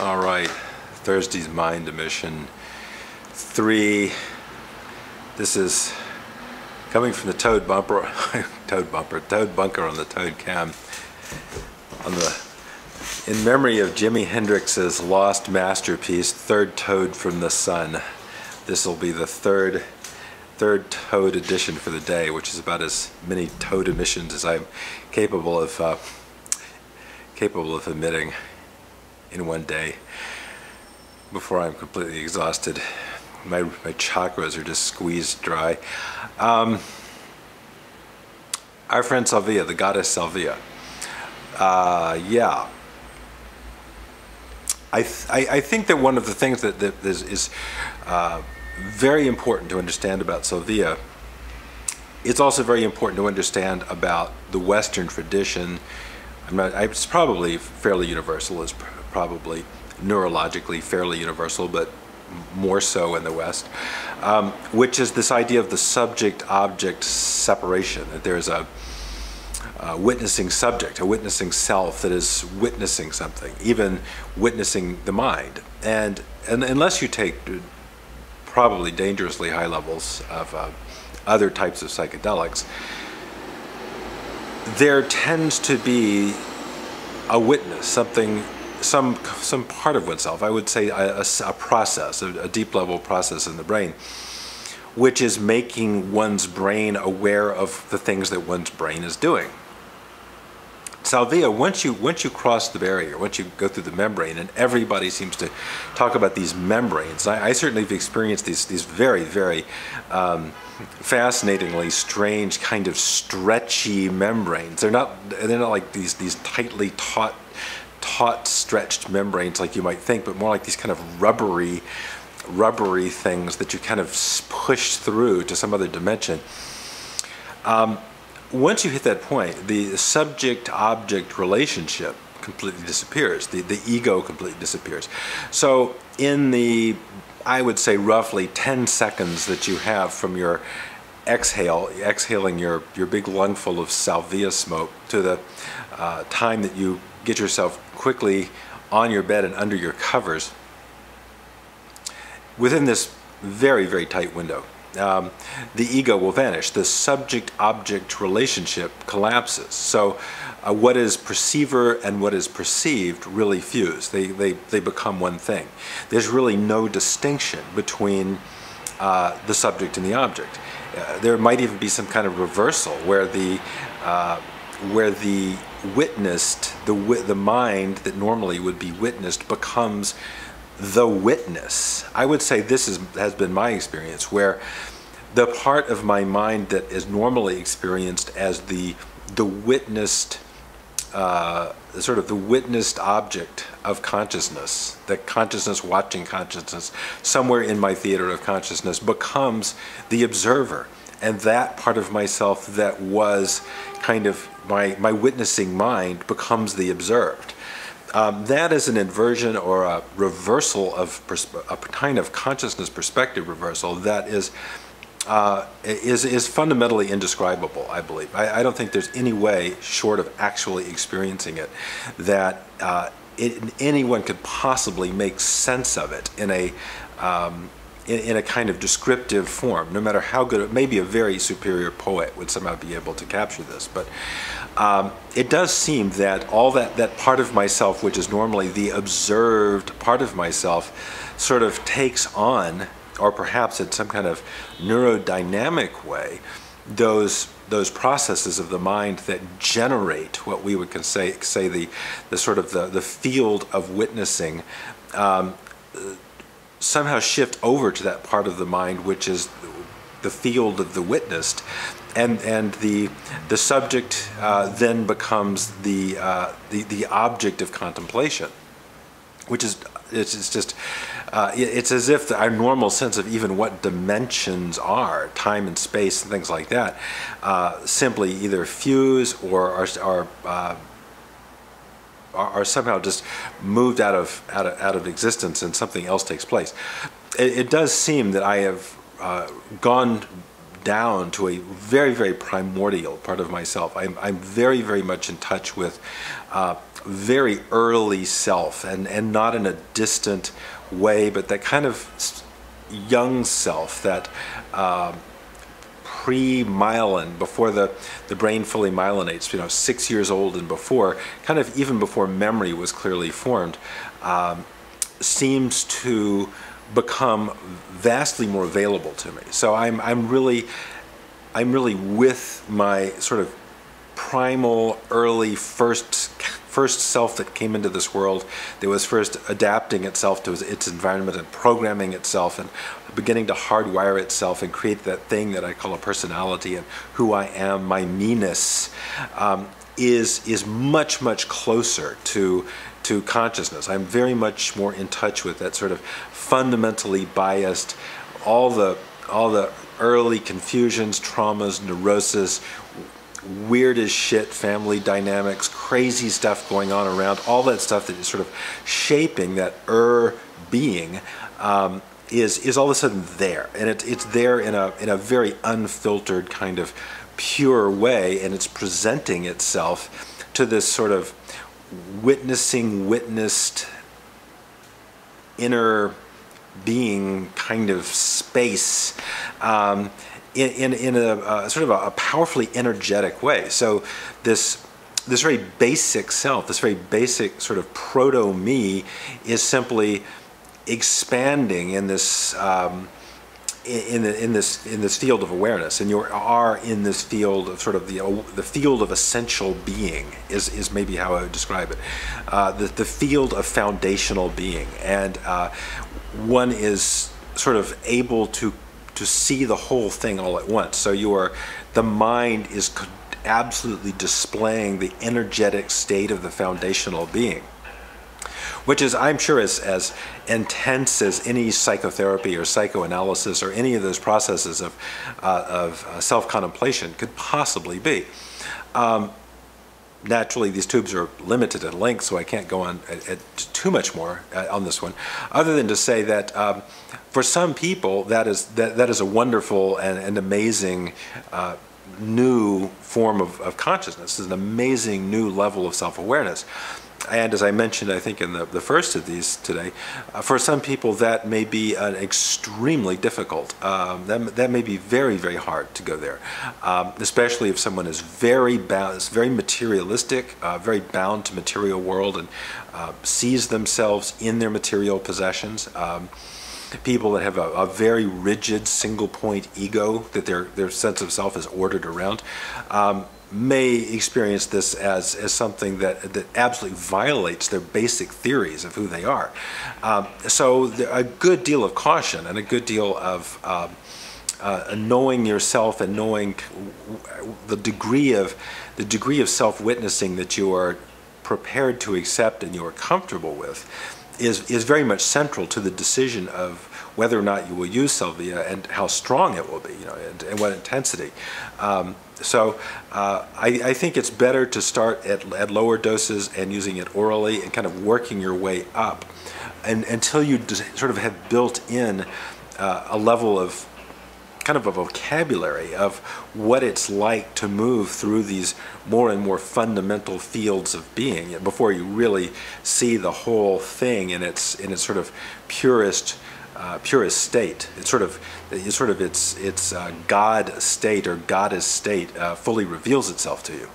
All right, Thursday's Mind Emission 3. This is coming from the Toad Bunker on the Toad Cam. In memory of Jimi Hendrix's lost masterpiece, Third Toad from the Sun. This will be the third Toad edition for the day, which is about as many Toad emissions as I'm capable of emitting in one day before I'm completely exhausted. My chakras are just squeezed dry. Our friend Salvia, the goddess Salvia. Yeah. I think that one of the things that is very important to understand about Salvia, it's also very important to understand about the Western tradition. It's probably fairly universal, it's probably neurologically fairly universal, but more so in the West, which is this idea of the subject-object separation, that there's a witnessing subject, a witnessing self that is witnessing something, even witnessing the mind. And unless you take probably dangerously high levels of other types of psychedelics, there tends to be a witness, some part of oneself. I would say a process, a deep level process in the brain, which is making one's brain aware of the things that one's brain is doing. Salvia, once you cross the barrier, once you go through the membrane, and everybody seems to talk about these membranes. I certainly have experienced these very, very fascinatingly strange kind of stretchy membranes. They're not like these tightly taut stretched membranes like you might think, but more like these kind of rubbery things that you kind of push through to some other dimension. Once you hit that point, the subject-object relationship completely disappears. The ego completely disappears. So in the, I would say, roughly 10 seconds that you have from your exhaling your big lungful of salvia smoke to the time that you get yourself quickly on your bed and under your covers, within this very, very tight window, the ego will vanish. The subject-object relationship collapses. So what is perceiver and what is perceived really fuse. They become one thing. There's really no distinction between the subject and the object. There might even be some kind of reversal where the witnessed, the mind that normally would be witnessed becomes the witness. I would say this has been my experience, where the part of my mind that is normally experienced as the witnessed, sort of the witnessed object of consciousness, the consciousness watching consciousness, somewhere in my theater of consciousness, becomes the observer. And that part of myself that was kind of my witnessing mind becomes the observed. That is an inversion or a reversal of a kind of consciousness perspective reversal that is fundamentally indescribable, I believe. I don't think there's any way, short of actually experiencing it, that anyone could possibly make sense of it in a kind of descriptive form, no matter how good. Maybe a very superior poet would somehow be able to capture this, but it does seem that all that part of myself, which is normally the observed part of myself, sort of takes on, or perhaps in some kind of neurodynamic way, those processes of the mind that generate what we would say the sort of the field of witnessing, somehow shift over to that part of the mind which is the field of the witnessed, and the subject then becomes the object of contemplation, which is it's as if our normal sense of even what dimensions are, time and space and things like that, simply either fuse or are somehow just moved out of existence, and something else takes place. It does seem that I have gone down to a very, very primordial part of myself. I'm very, very much in touch with very early self, and not in a distant way, but that kind of young self, that pre-myelin, before the brain fully myelinates, 6 years old and before, kind of even before memory was clearly formed, seems to become vastly more available to me. So I'm really with my sort of primal, early, first self that came into this world, that was first adapting itself to its environment and programming itself and beginning to hardwire itself and create that thing that I call a personality, and who I am, my me-ness, is much, much closer to consciousness. I'm very much more in touch with that sort of fundamentally biased, all the early confusions, traumas, neurosis, weird as shit family dynamics, crazy stuff going on around, all that stuff that is sort of shaping that being, is all of a sudden there, and it's there in a very unfiltered kind of pure way, and it's presenting itself to this sort of witnessed inner being kind of space, in a sort of a powerfully energetic way. So this very basic self, this very basic sort of proto-me, is simply expanding in this in this field of awareness, and you are in this field of sort of the field of essential being is maybe how I would describe it, the field of foundational being, and one is sort of able to see the whole thing all at once. So the mind is absolutely displaying the energetic state of the foundational being, which is, I'm sure, as intense as any psychotherapy or psychoanalysis or any of those processes of self-contemplation could possibly be. Naturally, these tubes are limited in length, so I can't go on too much more on this one, other than to say that for some people that is a wonderful and amazing new form of consciousness. It's an amazing new level of self-awareness. And as I mentioned, I think in the first of these today, for some people that may be extremely difficult. That may be very, very hard to go there, especially if someone is very bound, is very materialistic, very bound to material world, and sees themselves in their material possessions. People that have a very rigid single-point ego that their sense of self is ordered around. May experience this as something that absolutely violates their basic theories of who they are. So a good deal of caution and a good deal of knowing yourself and knowing the degree of self-witnessing that you are prepared to accept and you are comfortable with is very much central to the decision of whether or not you will use Salvia and how strong it will be, and what intensity. So I think it's better to start at lower doses and using it orally and kind of working your way up, and until you sort of have built in a level of kind of a vocabulary of what it's like to move through these more and more fundamental fields of being before you really see the whole thing in its sort of purest state. It's its God state or goddess state fully reveals itself to you.